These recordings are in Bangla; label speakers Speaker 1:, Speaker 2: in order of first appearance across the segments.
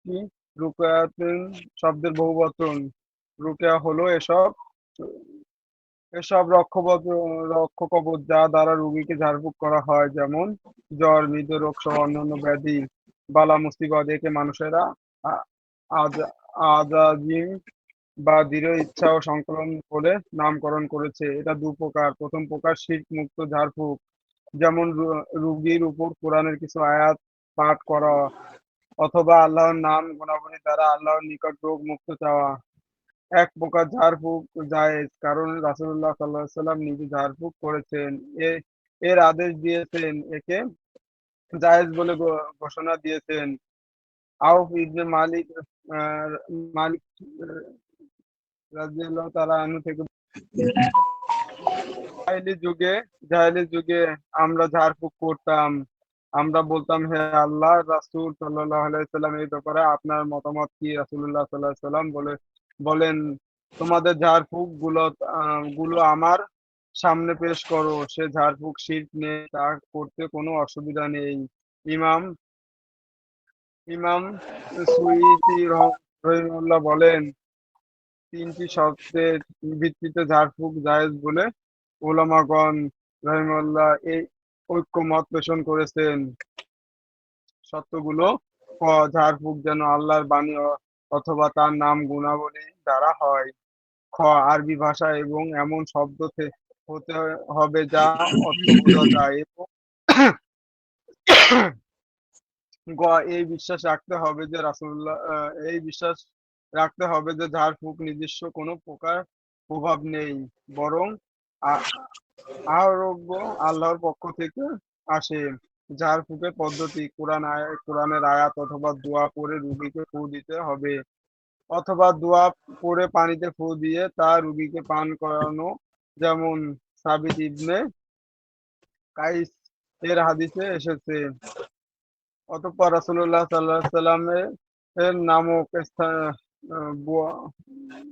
Speaker 1: কি? রুকায়াতুন শব্দের বহুবচন। রুকিয়া হলো এসব এসব রক্ষকবচ যা দ্বারা রোগীকে ঝাড়ফুঁক করা হয়, যেমন জ্বর, হৃদরোগ সহ অন্যান্য ব্যাধি, বালা মুসিবত। একে মানুষেরা আ- আজ আজাজিম বা দৃঢ় ইচ্ছা ও সংকলন বলে নামকরণ করেছে। এটা দু প্রকার। প্রথম প্রকার শিরক মুক্ত ঝাড়ফুঁক, যেমন রোগীর উপর কোরআনের কিছু আয়াত পাঠ করা অথবা আল্লাহর নাম গুণাবলী দ্বারা আল্লাহর নিকট রোগ মুক্ত চাওয়া। এক প্রকার ঝাড়ফুঁক জায়েজ, কারণ রাসূলুল্লাহ সাল্লাল্লাহু আলাইহি ওয়াসাল্লাম নিজে ঝাড়ফুঁক করেছেন, এ এর আদেশ দিয়েছেন, একে জায়েজ বলে ঘোষণা দিয়েছেন। আউফ ইবনে আহ, মালিক রাদিয়াল্লাহু তাআলা আনহু থেকে জাহেলি যুগে জাহেলি যুগে আমরা ঝাড়ফুঁক করতাম। আমরা বলতাম, হে আল্লাহ রাসূল সাল্লাল্লাহু আলাইহি ওয়াসাল্লাম, এই ব্যাপারে আপনার মতামত কি? রাসূলুল্লাহ সাল্লাল্লাহু আলাইহি ওয়াসাল্লাম বলেন, তোমাদের ঝাড়ফুঁক গুলো আমার সামনে পেশ করো। সে ঝাড়ফুঁক শিরক নেই, তা করতে কোনো অসুবিধা নেই। ইমাম ইমাম সুয়ুতী রহিমাহুল্লাহ বলেন, তিনটি শর্তের ভিত্তিতে ঝাড়ফুঁক জায়েজ বলে উলামাগণ রাহিমাহুল্লাহ এই ঐক্যমত পোষণ করেছেন। শর্তগুলো: ক, ঝাড়ফুঁক যেন আল্লাহর বাণী অথবা তার নাম গুণাবলী দ্বারা হয়। খ, আরবি ভাষা এবং এমন শব্দ হতে হবে যা অর্থ বোঝা যায়, এবং গ, এই বিশ্বাস রাখতে হবে যে ঝাড়ফুঁক নিজস্ব কোনো প্রকার প্রভাব নেই, বরং আ- আরোগ্য আল্লাহর পক্ষ থেকে আসে। ঝাড়ফুঁকের পদ্ধতি: কোরআনের আয়াত অথবা দোয়া পড়ে রুগীকে ফু দিতে হবে, অথবা দোয়া পড়ে পানিতে ফু দিয়ে তা রুগীকে পান করানো, যেমন সাবিত ইবনে কাইস এর হাদিসে এসেছে। অতঃপর রাসূলুল্লাহ সাল্লাল্লাহু আলাইহি সাল্লামের এর নামক স্থান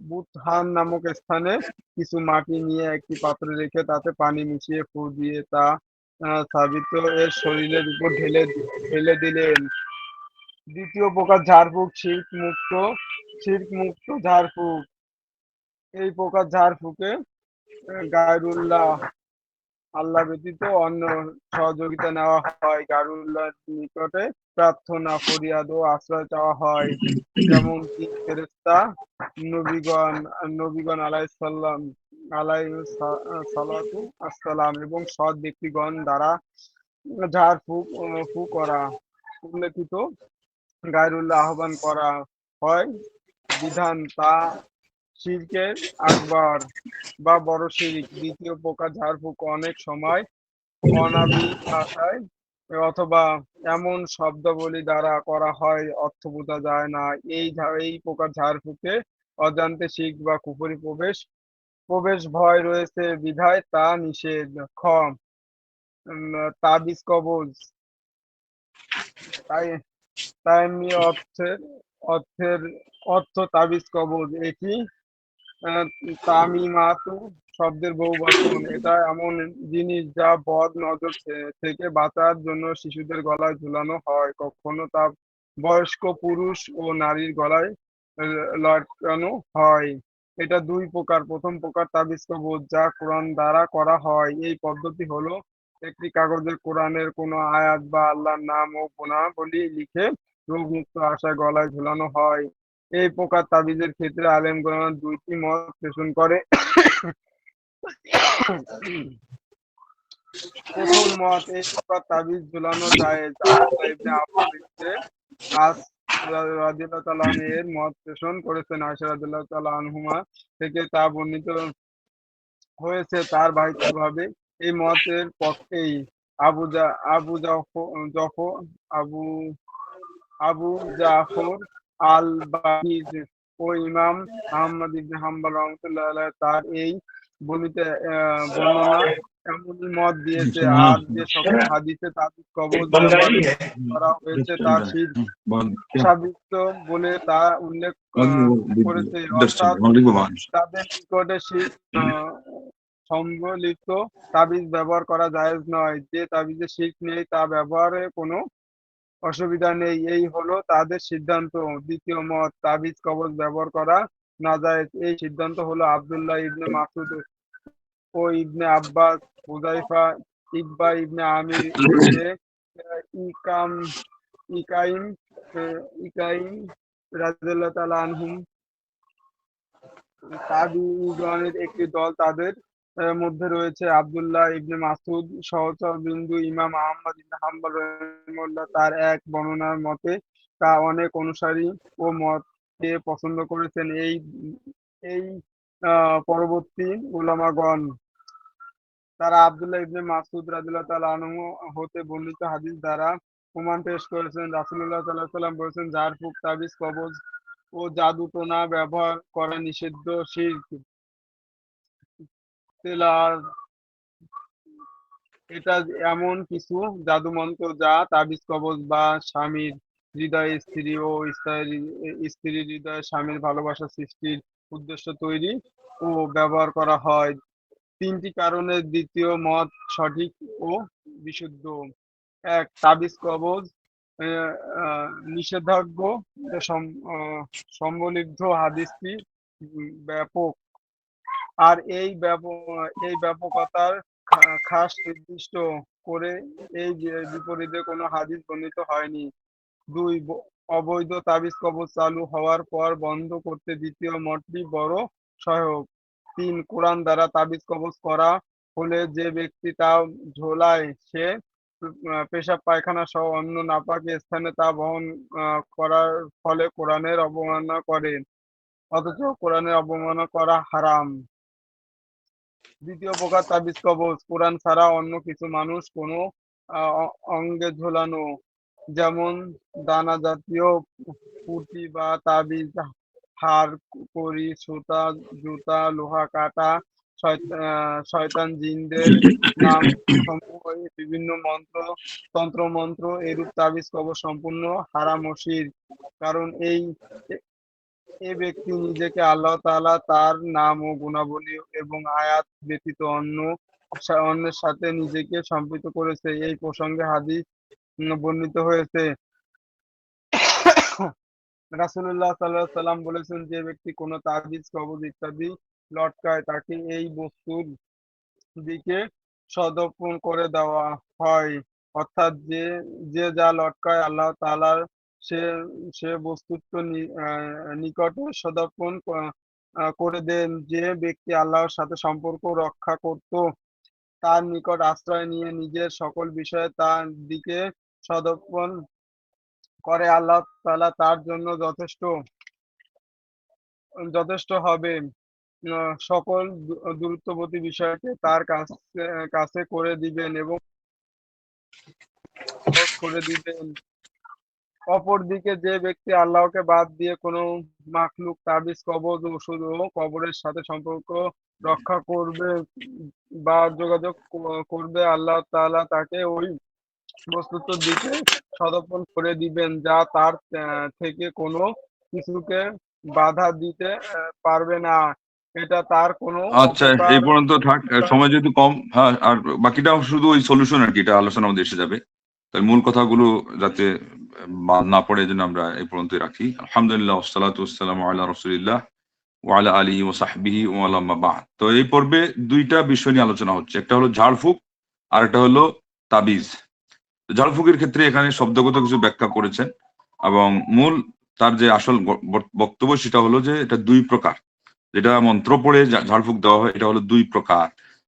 Speaker 1: বুতহান নামক স্থানে কিছু মাটি নিয়ে একটি পাত্রে রেখে তাতে পানি মিশিয়ে ফু দিয়ে তা সাবিত এর শরীরের উপর ঢেলে দিলেন। দ্বিতীয় প্রকার ঝাড়ফুঁক শিরক মুক্ত ঝাড়ফুঁক। এই প্রকার ঝাড়ফুঁকে গায়রুল্লাহ আল্লাহ ব্যতীত অন্য সহযোগিতা নেওয়া হয়, গায়রুল্লাহর নিকটে প্রার্থনা, ফরিয়াদ ও আশ্রয় চাওয়া হয়, যেমন কি ফেরেশতা, নবীগণ নবীগণ আলাইহিস সালাতু আসসালাম এবং সৎ ব্যক্তিগণ দ্বারা ফু করা। উল্লেখিত গায়রুল্লাহ আহ্বান করা হয় বিধান তা শিরকের আকবার বা বড় শিরিক। দ্বিতীয় প্রকার ঝাড়ফুঁক অনেক সময় অনাবি ভাষায় অথবা এমন শব্দাবলী দ্বারা করা হয় অর্থ বোঝা যায় না। এই প্রকার ঝাড়ফুঁকে অজান্তে শিরক বা কুফরি প্রবেশ ভয় রয়েছে বিধায় তা নিষেধ। খ, তাবিজ কবজ। তাই তাইমি অর্থের অর্থ তাবিজ কবজ। এটি আহ, তামিমাতু শব্দের বহুবচন। এটা এমন জিনিস যা বদ নজর থেকে বাঁচার জন্য শিশুদের গলায় ঝুলানো হয়, কখনো তা বয়স্ক পুরুষ ও নারীর গলায় লটকানো হয়। এটা দুই প্রকার। প্রথম প্রকার তাবিজ কবজ, যা কোরআন দ্বারা করা হয়। এই পদ্ধতি হলো একটি কাগজে কোরআনের কোনো আয়াত বা আল্লাহর নাম ও গুণাবলী লিখে রোগ মুক্ত আশায় গলায় ঝুলানো হয়। এই প্রকার তাবিজের ক্ষেত্রে আলেমগণ দুইটি মত পোষণ করে। প্রথম মত, এই প্রকার তাবিজ ঝুলানো জায়েজ। আব্দুল্লাহ ইবনে আমর ইবনে আস রাদিয়াল্লাহু তাআলা আনহু এর মত পোষণ করেছেন। আয়েশা রাদিয়াল্লাহু তাআলা আনহুমা থেকে তা বর্ণিত হয়েছে তার ভাবে এই মতের পক্ষেই আবু জা আবু জফর আবু আবু জাফর আল-বাহির ও ইমাম আহমদ ইবনে হাম্বল রাহমাতুল্লাহ আলাইহি তার এই বর্ণিত বর্ণনা এমনই মত দিয়েছে। আর যে সকল হাদিসে তাবিজ কবজ ব্যবহার করা হয়েছে তা শিরক সাব্যস্ত বলে তা উল্লেখ করেছে, অর্থাৎ তাদের নিকটে শিরক সম্বলিত তাবিজ ব্যবহার করা জায়েজ নয়। যে তাবিজে শিরক নেই তা ব্যবহারে কোনো অসুবিধা নেই, এই হলো তাদের সিদ্ধান্ত। দ্বিতীয় মত, তাবিজ কবজ ব্যবহার করা নাজায়েজ। এই সিদ্ধান্ত হলো আব্দুল্লাহ ইবনে মাসুদ ও ইবনে আব্বাস, হুযায়ফা, ইকবা ইবনে আমির এ ইকাম ইকাইম ইকাইম রাদিয়াল্লাহু তাআলা আনহুম। তাবিঈগণের একটি দল, তাদের মধ্যে রয়েছে আব্দুল্লাহ ইবনে মাসউদ, সহচরবৃন্দ ইমাম আহমদ ইবনে হাম্বল রাহিমাহুল্লাহ। তার এক বর্ণনার মতে তা অনেক অনুসারী ও মতকে পছন্দ করেছেন। এই এই পরবর্তী উলামাগণ তারা আব্দুল্লাহ ইবনে মাসউদ রাদিয়াল্লাহু তাআলা আনহু হতে বর্ণিত হাদিস দ্বারা প্রমাণ পেশ করেছেন। রাসূলুল্লাহ সাল্লাল্লাহু আলাইহি ওয়াসাল্লাম বলেছেন, ঝাড়ফুঁক, তাবিজ, কবজ ও জাদুটোনা ব্যবহার করা নিষিদ্ধ। শিরক, তেলাওয়াত, এটা এমন কিছু জাদুমন্ত্র যা তাবিজ কবজ বা স্বামীর হৃদয়ে স্ত্রী ও স্ত্রীর হৃদয়ে স্বামীর ভালোবাসা সৃষ্টির উদ্দেশ্য তৈরি ও ব্যবহার করা হয়। তিনটি কারণে দ্বিতীয় মত সঠিক ও বিশুদ্ধ। এক, তাবিজ কবজ আহ, আহ, নিষেধাজ্ঞ সম্বলিত হাদিসটি ব্যাপক, আর এই ব্যাপকতার খাস নির্দিষ্ট করে এই বিপরীতে কোনো হাদিস বর্ণিত হয়নি। দুই, অবৈধ তাবিজ কবজ চালু হওয়ার পর বন্ধ করতে দ্বিতীয় মতটি বড় সহায়ক। তিন, কোরআন দ্বারা তাবিজ কবজ করা হলে যে ব্যক্তি তা ঝোলায় সে পেশাব পায়খানা সহ অন্য নাপাক স্থানে তা বহন করার ফলে কোরআনের অবমাননা করে, অথচ কোরআনের অবমাননা করা হারাম। দ্বিতীয় প্রকার তাবিজ কবজ, কোরআন ছাড়া অন্য কিছু মানুষ কোনো অঙ্গে ঝোলানো, যেমন দানা জাতীয় পুঁতি বা তাবিজ, হাড়, কড়ি, সুতা, জুতা, লোহা, কাঁটা, শয়তান, জিনদের নাম সমূহ, বিভিন্ন তন্ত্র মন্ত্র, এরূপ তাবিজ কবজ সম্পূর্ণ হারাম ও শিরক। কারণ এ ব্যক্তি নিজেকে আল্লাহ তাআলা তার নাম ও গুণাবলী এবং আয়াত ব্যতীত অন্যের সাথে নিজেকে সম্পৃক্ত করেছে। এই প্রসঙ্গে হাদিস বর্ণিত হয়েছে। রাসূলুল্লাহ সাল্লাল্লাহু আলাইহি সাল্লাম বলেছেন, যে ব্যক্তি কোনো তাবিজ কবজ ইত্যাদি লটকায় তাকে এই বস্তুর দিকে সদর্পণ করে দেওয়া হয়, অর্থাৎ যে যে যা লটকায় আল্লাহ তাআলার সে সে বস্তুর নিকটে সদর্পণ করে দেন। যে ব্যক্তি আল্লাহর সাথে সম্পর্ক রক্ষা করত তার নিকট আশ্রয় নিয়ে নিজের সকল বিষয়ে তার দিকে সদর্পণ করে, আল্লাহ তাআলা তার জন্য যথেষ্ট হবে। সকল দূরত্ববর্তী বিষয়কে তার কাছে করে দিবেন এবং সহজ করে দিবেন। অপরদিকে যে ব্যক্তি আল্লাহকে বাদ দিয়ে কোনো মাখলুক, তাবিজ, কবজ, ওষুধ ও কবরের সাথে সম্পর্ক রক্ষা করবে বা যোগাযোগ করবে, আল্লাহ তাআলা তাকে ওই বস্তুর দিকে সদর্পণ করে দিবেন, যা তার থেকে কোনো কিছুকে বাধা দিতে পারবে না। এটা তার কোনো
Speaker 2: আচ্ছা,
Speaker 1: উপকার।
Speaker 2: এই পর্যন্ত থাক, সময় যেহেতু কম। হ্যাঁ, আর বাকিটা শুধু ওই সলিউশন আর কি, এটা আলোচনা আমাদের এসে যাবে। তাই মূল কথাগুলো যাতে বাদ না পড়ে, এই জন্য আমরা এই পর্যন্তই রাখি। আলহামদুলিল্লাহ, ওয়াসসালাতু ওয়াসসালামু আলা রাসূলিল্লাহ ওয়া আলা আলিহি ওয়া সাহবিহি ওয়া আম্মা বা'দ। তো এই পর্বে দুইটা বিষয় নিয়ে আলোচনা হচ্ছে, একটা হলো ঝাড়ফুঁক আর একটা হলো তাবিজ। ঝাড়ফুঁকের ক্ষেত্রে এখানে শব্দগত কিছু ব্যাখ্যা করেছেন, এবং মূল তার যে আসল বক্তব্য সেটা হলো যে এটা দুই প্রকার। যেটা মন্ত্র পড়ে ঝাড়ফুঁক দেওয়া হয়, এটা হলো দুই প্রকার।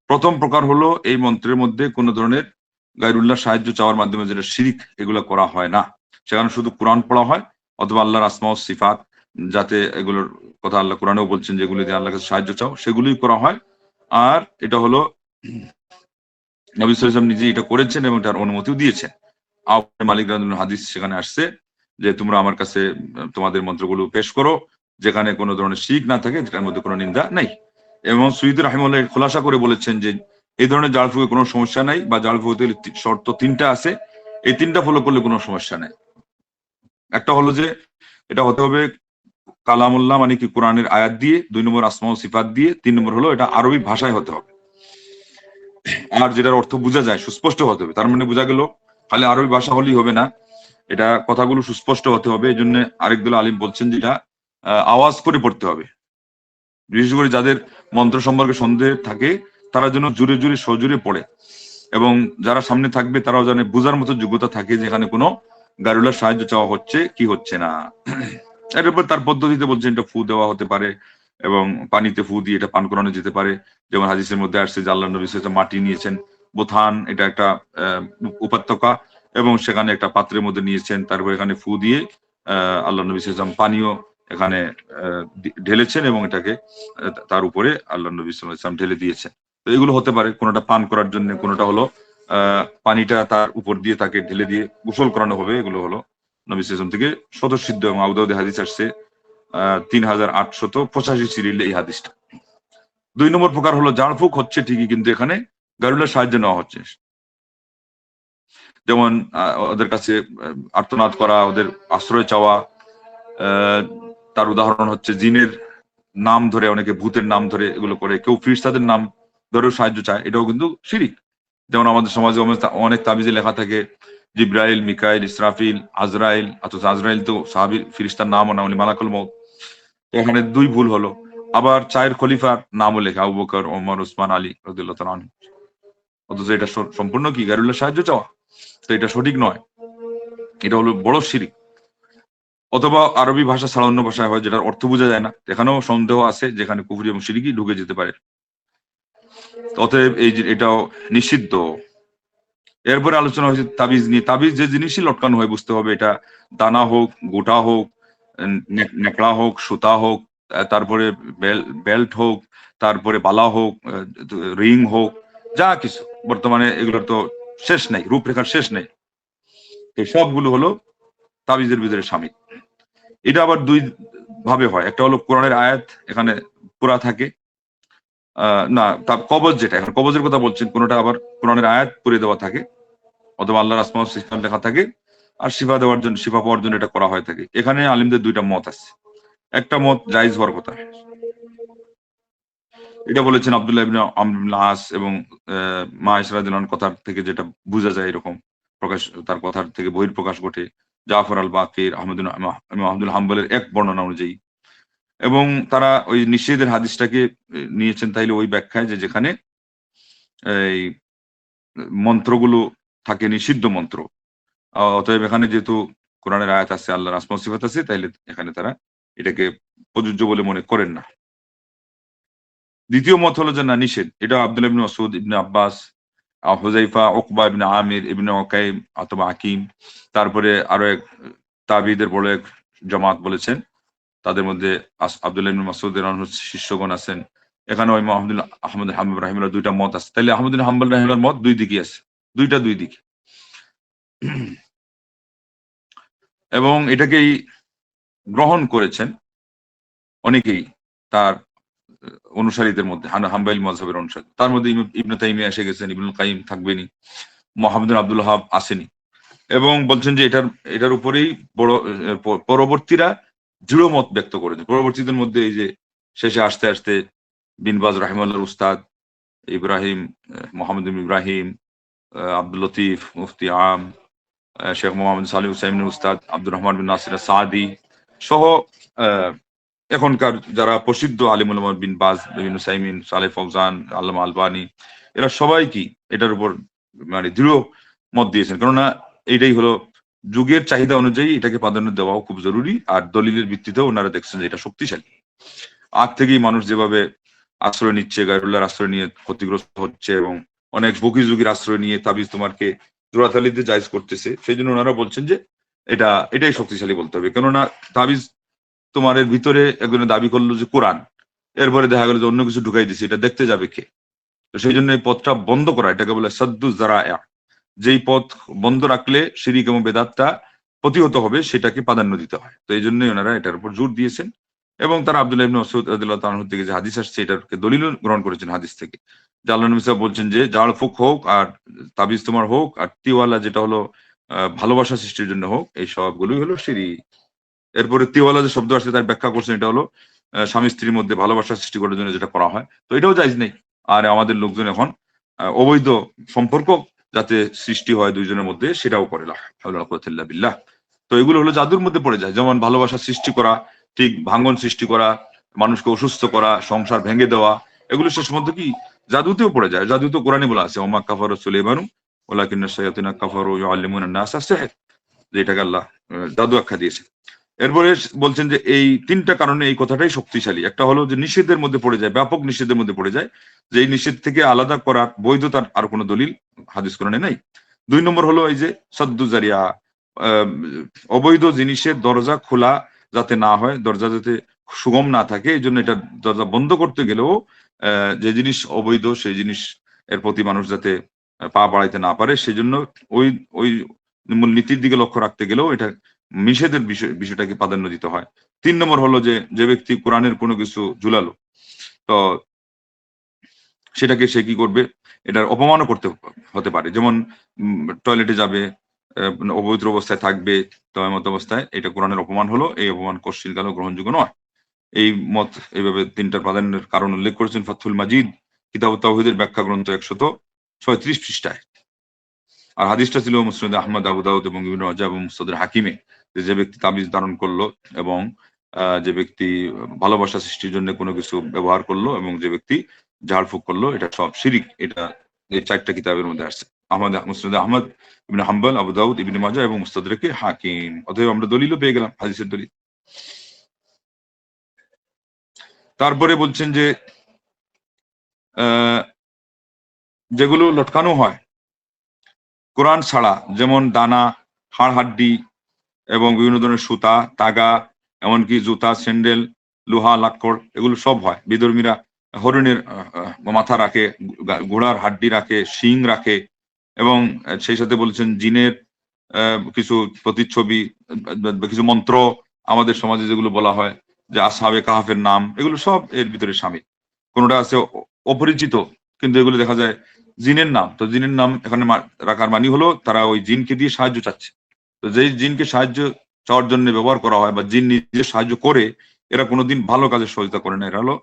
Speaker 2: প্রথম প্রকার হলো এই মন্ত্রের মধ্যে কোন ধরনের গায়রুল্লাহ সাহায্য চাওয়ার মাধ্যমে যেটা শিরিক, এগুলো করা হয় না। সেখানে শুধু কোরআন পড়া হয় অথবা আল্লাহর আসমা ও সিফাত, যাতে এগুলোর কথা আল্লাহ কোরআনেও বলছেন যেগুলি দিয়ে আল্লাহর কাছে সাহায্য চাও, সেগুলোই করা হয়। আর এটা হলো নবী সাল্লাল্লাহু আলাইহি ওয়াসাল্লাম নিজে এটা করেছেন এবং তার অনুমতিও দিয়েছেন। মালিক রাদিয়াল্লাহু হাদিস সেখানে আসছে যে তোমরা আমার কাছে তোমাদের মন্ত্রগুলো পেশ করো, যেখানে কোনো ধরনের শিরক না থাকে, যেটার মধ্যে কোনো নিন্দা নাই। এবং সুয়ুতী রাহিমাহুল্লাহ খোলাসা করে বলেছেন যে এই ধরনের জালফুকে কোনো সমস্যা নাই, বা জালফুতে শর্ত তিনটা আছে, এই তিনটা ফলো করলে কোনো সমস্যা নাই। একটা হলো যে এটা হতে হবে কালামুল্লাহ, মানে কি কোরআনের আয়াত দিয়ে, 2 নম্বর আসমা ও সিফাত দিয়ে, 3 নম্বর হলো এটা আরবি ভাষায় হতে হবে, আর যেটার অর্থ বোঝা যায়, সুস্পষ্ট হতে হবে। তার মানে বোঝা গেল খালি আরবি ভাষা হলেই হবে না, এটা কথাগুলো সুস্পষ্ট হতে হবে। এই জন্য আরেক দল আলিম বলছেন যে এটা আওয়াজ করে পড়তে হবে। বিশেষ করে যাদের মন্ত্র সম্পর্কে সন্দেহ থাকে তারা যেন জুড়ে জুড়ে সজুরে পড়ে, এবং যারা সামনে থাকবে তারাও জানে বোঝার মতো যোগ্যতা থাকে যেখানে কোনো গারুলার সাহায্য চাওয়া হচ্ছে কি হচ্ছে না। এর উপর তার পদ্ধতিতে বলছেন এটা ফু দেওয়া হতে পারে এবং পানিতে ফু দিয়ে এটা পান করানো যেতে পারে। যেমন হাদিসের মধ্যে আসছে যে আল্লাহ নবী সাল্লাল্লাহু আলাইহি ওয়াসাল্লাম মাটি নিয়েছেন, বোথান এটা একটা উপত্যকা, এবং সেখানে একটা পাত্রের মধ্যে নিয়েছেন, তারপর এখানে ফু দিয়ে আল্লাহ নবী সাল্লাল্লাহু আলাইহি ওয়াসাল্লাম পানীয় এখানে ঢেলেছেন এবং এটাকে তার উপরে আল্লাহ নবী সাল্লাল্লাহু আলাইহি ওয়াসাল্লাম ঢেলে দিয়েছেন। তো এগুলো হতে পারে, কোনোটা পান করার জন্য, কোনোটা হলো পানিটা তার উপর দিয়ে তাকে ঢেলে দিয়ে গোসল করানো হবে। এগুলো হলো নবী সাল্লাল্লাহু আলাইহি ওয়াসাল্লাম থেকে স্বতঃসিদ্ধ, এবং আবু দাউদে হাদিস আসছে 3885 সিরিয়ালে এই হাদিসটা। 2 নম্বর প্রকার হলো ঝাড়ফুঁক হচ্ছে ঠিকই, কিন্তু এখানে গারুলার সাহায্য নেওয়া হচ্ছে। যেমন ওদের কাছে আর্তনাদ করা, ওদের আশ্রয় চাওয়া। তার উদাহরণ হচ্ছে জিনের নাম ধরে, অনেকে ভূতের নাম ধরে এগুলো করে, কেউ ফিরিস্তাদের নাম ধরেও সাহায্য চায়, এটাও কিন্তু শিরিক। যেমন আমাদের সমাজে অনেক তাবিজে লেখা থাকে জিব্রাইল, মিকাইল, ইসরাফিল, আজরাইল, অথচ আজরাইল তো সাহাবী ফিরিস্তার নামও না, উনি মালাকুল মউত। এখানে 2 ভুল হলো। আবার চায়ের খলিফার নামও লেখা আবু বকর, ওমর, ওসমান, আলী রাদিয়াল্লাহু তাআলা আনহু, অথচ এটা সম্পূর্ণ কি গায়রুল্লাহর সাহায্য চাওয়া। তো এটা সঠিক নয়, এটা হলো বড় শিরিক। অথবা আরবি ভাষা ছাড়া অন্য ভাষায় হয় যেটার অর্থ বোঝা যায় না, এখানেও সন্দেহ আছে যেখানে কুফরি এবং শিরকি ঢুকে যেতে পারে। অতএব এই যে এটাও নিষিদ্ধ। এরপরে আলোচনা হয়েছে তাবিজ নিয়ে। তাবিজ যে জিনিসই লটকানো হয় বুঝতে হবে এটা দানা হোক, গোটা হোক, নেকড়া হোক, সুতা হোক, তারপরে বেল্ট হোক, তারপরে বালা হোক, রিং হোক, যা কিছু বর্তমানে এগুলোর তো শেষ নাই, রূপরেখার শেষ নেই। এই সবগুলো হলো তাবিজের ভিতরে শামিল। এটা আবার 2 ভাবে হয়। একটা হলো কোরআনের আয়াত এখানে পুরা থাকে, না কবজ, যেটা এখন কবজের কথা বলছেন, কোনটা আবার কোরআনের আয়াত পুড়ে দেওয়া থাকে, অথবা আল্লাহর আসমা ওয়া সিফাত লেখা থাকে, আর শিফা দেওয়ার জন্য, শিফা পাওয়ার জন্য এটা করা হয়ে থাকে। এখানে আলিমদের 2টা মত আছে। একটা মত জায়েজ হওয়ার কথা, এটা বলেছেন আব্দুল্লাহ ইবনে আমর ইবনে আস, এবং মা আয়েশা রাদিয়াল্লাহু আনহার কথা থেকে যেটা বোঝা যায় এরকম প্রকাশ, তার কথার থেকে বহিঃপ্রকাশ ঘটে জাফর আল বাকির, আহমদুল হাম্বলের এক বর্ণনা অনুযায়ী। এবং তারা ওই নিষেধের হাদিসটাকে নিয়েছেন তাইলে ওই ব্যাখ্যায় যে যেখানে এই মন্ত্রগুলো থাকে নিষিদ্ধ মন্ত্র, অতএব এখানে যেহেতু কোরআনের আয়াত আছে, আল্লাহর আসমা ওয়া সিফাত আছে, তাইলে এখানে তারা এটাকে প্রযোজ্য বলে মনে করেন না। দ্বিতীয় মত হলো যে না, নিষেধ। এটা আব্দুল্লাহ ইবনে মাসউদ, ইবনে আব্বাস, হুযাইফা, উকবা ইবনে আমির, ইবনে উকাইম অথবা হাকিম, তারপরে আরো এক তাবিঈদের বড় এক জামাত বলেছেন। তাদের মধ্যে আব্দুল্লাহ ইবনে মাসউদ রাদিয়াল্লাহু আনহু শিষ্যগণ আছেন। এখানে ওই আহমদ হাম্বল রাহিমাহুল্লাহ 2টা মত আছে। তাইলে আহমদ বিন হাম্বল রাহিমাহুল্লাহর মত 2 দিকই আছে, 2টা 2 দিক। এবং এটাকেই গ্রহণ করেছেন অনেকেই তার অনুসারীদের মধ্যে, হাম্বলী মাযহাবের অনুসারী। তার মধ্যে ইবনে তাইমিয়া এসে গেছেন, ইবনুল কাইয়িম থাকবেনই, মুহাম্মদ বিন আব্দুল ওয়াহাব আসেনি। এবং বলছেন যে এটার উপরেই বড় পরবর্তীরা দৃঢ় মত ব্যক্ত করেছেন। পরবর্তীদের মধ্যে এই যে শেষে আসতে আসতে বিন বাজ রাহিমাহুল্লাহর উস্তাদ ইব্রাহিম, মোহাম্মদ ইব্রাহিম, আব্দুল লতিফ মুফতি আম, শেখ মোহাম্মদ সালিহ হুসাইনের উস্তাদ আব্দুর রহমান বিন নাসির সাদি সহ এখনকার যারা প্রসিদ্ধ আলিম উলামা, বিন বাজ, বিন হুসাইমিন, সালেহ ফৌজান, আল্লামা আলবানী, এরা সবাই কি এটার উপর মানে দৃঢ় মত দিয়েছেন। কেননা এইটাই হলো যুগের চাহিদা অনুযায়ী এটাকে প্রাধান্য দেওয়াও খুব জরুরি, আর দলিলের ভিত্তিতেও ওনারা দেখছেন যে এটা শক্তিশালী। আগ থেকেই মানুষ যেভাবে আশ্রয় নিচ্ছে, গায়রুল্লাহর আশ্রয় নিয়ে ক্ষতিগ্রস্ত হচ্ছে, এবং অনেক বকি যুগের আশ্রয় নিয়ে তাবিজ তোমারকে জোড়াতালিতে জায়েজ করতেছে, সেই জন্য ওনারা বলছেন যে এটাই শক্তিশালী বলতে হবে। কেননা তাবিজ তোমার ভিতরে একজনে দাবি করলো যে কোরআন, এরপরে দেখা গেল যে অন্য কিছু ঢুকাই দিছে, এটা দেখতে যাবে কে? তো সেই জন্য এই পথটা বন্ধ করা, এটাকে বলে সাদ্দু যারায়া। যেই পথ বন্ধ রাখলে শিরিক এবং বেদাতটা প্রতিহত হবে, সেটাকে প্রাধান্য দিতে হয়। তো এই জন্যই ওনারা এটার উপর জোর দিয়েছেন। এবং তারা আব্দুল্লাহ ইবনে মাসউদ রাদিয়াল্লাহু তাআলা থেকে যে হাদিস আসছে, এটাকে দলিল গ্রহণ করেছেন হাদিস থেকে। যে আল্লাহ নবী সাল্লাল্লাহু আলাইহি ওয়াসাল্লাম বলছেন যে জাড় ফুক হোক, আর তাবিজ তোমার হোক, আর তিওয়ালা যেটা হলো ভালোবাসা সৃষ্টির জন্য হোক, এই সবগুলোই হলো শিরিক। এরপরে তিওয়ালা যে শব্দ আসছে তার ব্যাখ্যা করছেন, এটা হলো স্বামী স্ত্রীর মধ্যে ভালোবাসা সৃষ্টি করার জন্য যেটা করা হয়, তো এটাও জায়েজ নেই। আর আমাদের লোকজন এখন অবৈধ সম্পর্ক যাতে সৃষ্টি হয় দুইজনের মধ্যে, সেটাও করে। লা হাওলা ওয়ালা কুওয়াতা ইল্লা বিল্লাহ। তো এগুলো হলো জাদুর মধ্যে পড়ে যায়, যেমন ভালোবাসা সৃষ্টি করা, ঠিক ভাঙ্গন সৃষ্টি করা, মানুষকে অসুস্থ করা, সংসার ভেঙে দেওয়া, এগুলো শেষ মধ্যে কি জাদুতেও পড়ে যায়। জাদু তো কোরআনে বলা আছে, ওমা কাফারু সুলাইমানু ওয়ালাকিন্না শায়াতিনা কাফারু ইউআল্লিমুনা নাস আস-সিহর, যেটাকে আল্লাহ জাদু আখ্যা দিয়েছে। এরপরে বলছেন যে এই তিনটা কারণে এই কথাটাই শক্তিশালী। একটা হলো যে নিষেধের মধ্যে পড়ে যায়, ব্যাপক নিষেধের মধ্যে পড়ে যায়, যে এই নিষেধ থেকে আলাদা করার বৈধতার আর কোনো দলিল হাদিস কোরআনে নাই। 2 নম্বর হলো এই যে সাদ্দু জারিয়া, আহ, অবৈধ জিনিসের দরজা খোলা যাতে না হয়, দরজা যাতে সুগম না থাকে, এই জন্য এটা দরজা বন্ধ করতে গেলেও যে জিনিস অবৈধ সেই জিনিস এর প্রতি মানুষ যাতে পা বাড়াইতে না পারে, সেই জন্য ওই ওই নীতির দিকে লক্ষ্য রাখতে গেলেও এটা নিষেধের বিষয়টাকে প্রাধান্য দিতে হয়। 3 নম্বর হলো যে যে ব্যক্তি কোরআনের কোনো কিছু ঝুলালো, তো সেটাকে সে কি করবে, এটার অপমানও করতে হতে পারে। যেমন টয়লেটে যাবে, অপবিত্র অবস্থায় থাকবে, তয়মত অবস্থায়, এটা কোরআনের অপমান হলো, এই অপমান কোশ্চিন কালেও গ্রহণযোগ্য নয়। এই মত এইভাবে তিনটার প্রাধান্যের কারণ উল্লেখ করেছেন ফাথুল মাজিদ কিতাব তাওহীদের ব্যাখ্যা গ্রন্থ 136 পৃষ্ঠায়। আর হাদিসটা ছিল মুসনাদে আহমদ, আবু দাউদ এবং ইবনে মাজাহ এবং মুসনাদে হাকিমে, যে ব্যক্তি তাবিজ ধারণ করলো এবং যে ব্যক্তি ভালোবাসা সৃষ্টির জন্য কোনো কিছু ব্যবহার করলো এবং যে ব্যক্তি ঝাড়ফুঁক করলো, এটা সব শিরিক। এটা এই 4টা কিতাবের মধ্যে আসছে, মুসনাদে আহমদ, ইবনে হাম্বল, আবু দাউদ, ইবনে মাজাহ এবং মুস্তাদরাকে হাকিম। অতএব আমরা দলিলও পেয়ে গেলাম, হাদিসের দলিল। তারপরে বলছেন যে যেগুলো লটকানো হয় কোরআন ছাড়া, যেমন দানা, হাড় হাড্ডি এবং বিভিন্ন ধরনের সুতা, তাগা, এমনকি জুতা, স্যান্ডেল, লোহা, লাক্কড়, এগুলো সব হয়। বিধর্মীরা হরিণের মাথা রাখে, ঘোড়ার হাড্ডি রাখে, শিং রাখে, এবং সেই সাথে বলছেন জিনের কিছু প্রতিচ্ছবি, কিছু মন্ত্র, আমাদের সমাজে যেগুলো বলা হয় যে আসহাবে কাহাফের নাম, এগুলো সব এর ভিতরে শামিল। কোনোটা আছে অপরিচিত, কিন্তু এগুলো দেখা যায় জিনের নাম। তো জিনের নাম এখানে রাখার মানে হলো তারা ওই জিনকে দিয়ে সাহায্য চাচ্ছে। তো যেই জিনকে সাহায্য চাওয়ার জন্য ব্যবহার করা হয় বা জিন নিজে সাহায্য করে, এরা কোনোদিন ভালো কাজের সহযোগিতা করে না, এরা হলো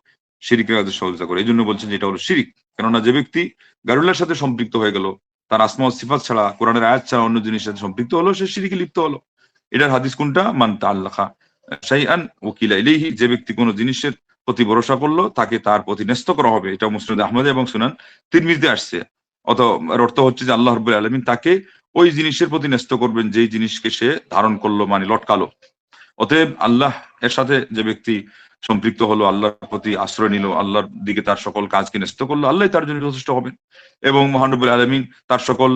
Speaker 2: শিরিকের কাজের সহযোগিতা করে। এই জন্য বলছেন যে এটা হলো শিরিক। কেননা যে ব্যক্তি গায়রুল্লাহর সাথে সম্পৃক্ত হয়ে গেল, তার আসমা ও সিফাত ছাড়া, কোরআনের আয়াত ছাড়া অন্য জিনিসের সাথে সম্পৃক্ত হলো, সে শিরিকে লিপ্ত হলো। এটার হাদিস কোনটা? মান তাআল্লাকা শাইআন ওকিলা ইলাইহি, যে ব্যক্তি কোনো জিনিসের প্রতি ভরসা করলো তাকে তার প্রতি ন্যস্ত করা হবে। এটা মুসনাদে আহমদ এবং সুনান তিরমিজিতে আসছে। এর অর্থ হচ্ছে যে আল্লাহ রাব্বুল আলামিন তাকে ওই জিনিসের প্রতি ন্যস্ত করবেন যেই জিনিসকে সে ধারণ করলো, মানে লটকালো। অতএব আল্লাহ এর সাথে যে ব্যক্তি সম্পৃক্ত হলো, আল্লাহর প্রতি আশ্রয় নিল, আল্লাহর দিকে তার সকল কাজকে ন্যস্ত করলো, আল্লাহ তার জন্য যথেষ্ট হবেন। এবং মহান রব্বুল আলামিন তার সকল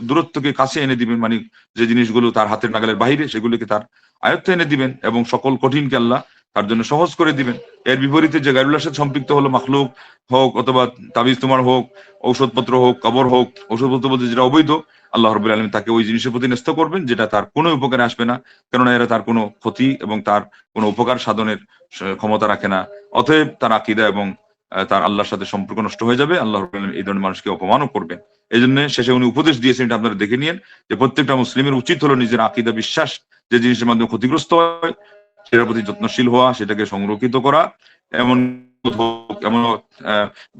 Speaker 2: দূরত্বকে কাছে এনে দিবেন, মানে যে জিনিসগুলো তার হাতের নাগালের বাইরে সেগুলোকে তার আয়ত্তে এনে দিবেন, এবং সকল কঠিনকে আল্লাহ তার জন্য সহজ করে দিবেন। এর বিপরীতে যে গায়রুল্লাহর সাথে সম্পৃক্ত হলো, মাখলুক হোক অথবা তাবিজ তোমার হোক, ঔষধপত্র হোক, কবর হোক, ঔষধপত্র বলতে যেটা অবৈধ, আল্লাহ রাব্বুল আলামিন তাকে ওই জিনিসের প্রতি ন্যস্ত করবেন যেটা তার কোনো উপকারে আসবে না, কেননা এরা তার কোনো ক্ষতি এবং তার কোনো উপকার সাধনের ক্ষমতা রাখে না। অতএব তার আকীদা এবং তার আল্লাহর সাথে সম্পর্ক নষ্ট হয়ে যাবে। আল্লাহ রাব্বুল আলামিন এই ধরনের মানুষকে অপমানও করবেন। এই জন্য শেষে উনি উপদেশ দিয়েছেন, এটা আপনারা দেখে নিয়েন, যে প্রত্যেকটা মুসলিমের উচিত হলো নিজের আকীদা, বিশ্বাস যে জিনিসের মাধ্যমে ক্ষতিগ্রস্ত হয় সেটার প্রতি যত্নশীল হওয়া, সেটাকে সংরক্ষিত করা। এমন এমন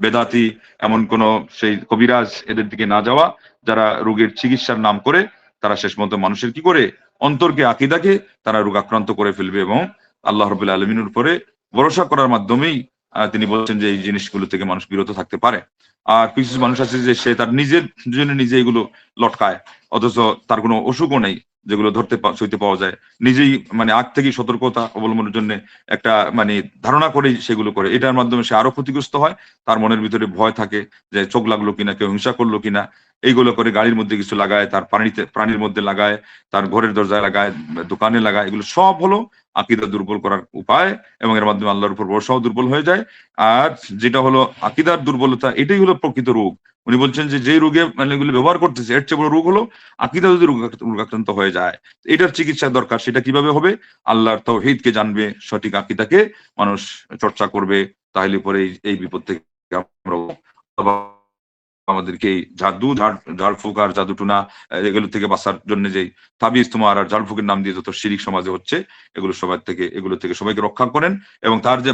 Speaker 2: বেদাতি, এমন কোন সেই কবিরাজ এদের দিকে না যাওয়া, যারা রোগের চিকিৎসার নাম করে তারা শেষ মতো মানুষের কি করে অন্তরকে, আকীদাকে তারা রোগাক্রান্ত করে ফেলবে। এবং আল্লাহ রাব্বুল আলামিনের উপরে ভরসা করার মাধ্যমেই তিনি বলছেন যে এই জিনিসগুলো থেকে মানুষ বিরত থাকতে পারে। আর কিছু মানুষ আছে যে সে তার নিজের জন্য নিজে এগুলো লটকায়, অথচ তার কোনো অসুখও নেই, যেগুলো সইতে পাওয়া যায়, নিজেই মানে আগ থেকেই সতর্কতা অবলম্বনের জন্য একটা মানে ধারণা করেই সেগুলো করে। এটার মাধ্যমে সে আরো ক্ষতিগ্রস্ত হয়, তার মনের ভিতরে ভয় থাকে যে চোখ লাগলো কিনা, কেউ হিংসা করলো কিনা, এইগুলো করে গাড়ির মধ্যে কিছু লাগায়, তার প্রাণীর মধ্যে লাগায়, তার ঘরের দরজায় লাগায়, দোকানে লাগায়। এগুলো সব হলো আকীদা দুর্বল করার উপায়, এবং এর মাধ্যমে আল্লাহর উপর ভরসাও দুর্বল হয়ে যায়। আর যেটা হলো আকীদার দুর্বলতা, এটাই হলো প্রকৃত রোগ। উনি বলছেন যে যে রোগে মানে এগুলো ব্যবহার করতেছে, এর চেয়ে বড় রোগ হলো আকীদা যদি রোগাক্রান্ত হয়ে যায়। এটার চিকিৎসা দরকার। সেটা কিভাবে হবে? আল্লাহর তাওহীদকে জানবে, সঠিক আকীদাকে মানুষ চর্চা করবে, তাহলে পরে এই বিপদ থেকে আমরা আমাদেরকে এই ঝাড়ফুঁক আর জাদুটুনা এগুলো থেকে বাঁচার জন্য যে তাবিজ তোমার আর ঝাড়ফুঁকের নাম দিয়ে যত শিরিক সমাজে হচ্ছে, এগুলো থেকে সবাইকে রক্ষা করেন। এবং তার যে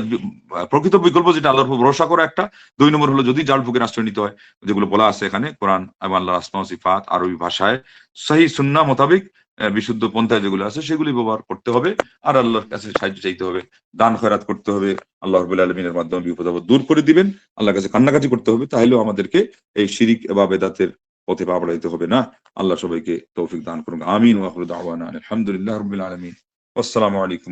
Speaker 2: প্রকৃত বিকল্প, যেটা আল্লাহর উপর ভরসা করা একটা। 2 নম্বর হলো যদি ঝাড়ফুঁকের আশ্রয় নিতে হয়, যেগুলো বলা আছে এখানে কোরআন এবং আল্লাহর আসমা ও সিফাত আরবি ভাষায় সহিহ সুন্নাহ মোতাবেক, বিশুদ্ধ পন্থা যেগুলো আছে সেগুলি ব্যবহার করতে হবে, আর আল্লাহর কাছে সাহায্য চাইতে হবে, দান খয়রাত করতে হবে, আল্লাহ রাব্বুল আলামিনের মাধ্যমে বিপদ আপদ দূর করে দিবেন, আল্লাহর কাছে কান্নাকাটি করতে হবে, তাহলেও আমাদেরকে এই শিরিক বা বেদাতের পথে পা বাড়াইতে হবে না। আল্লাহ সবাইকে তৌফিক দান করুন, আমিন। ওয়া আখিরু দাওয়ানা আলহামদুলিল্লাহি রাব্বিল আলামিন। আসসালামু আলাইকুম।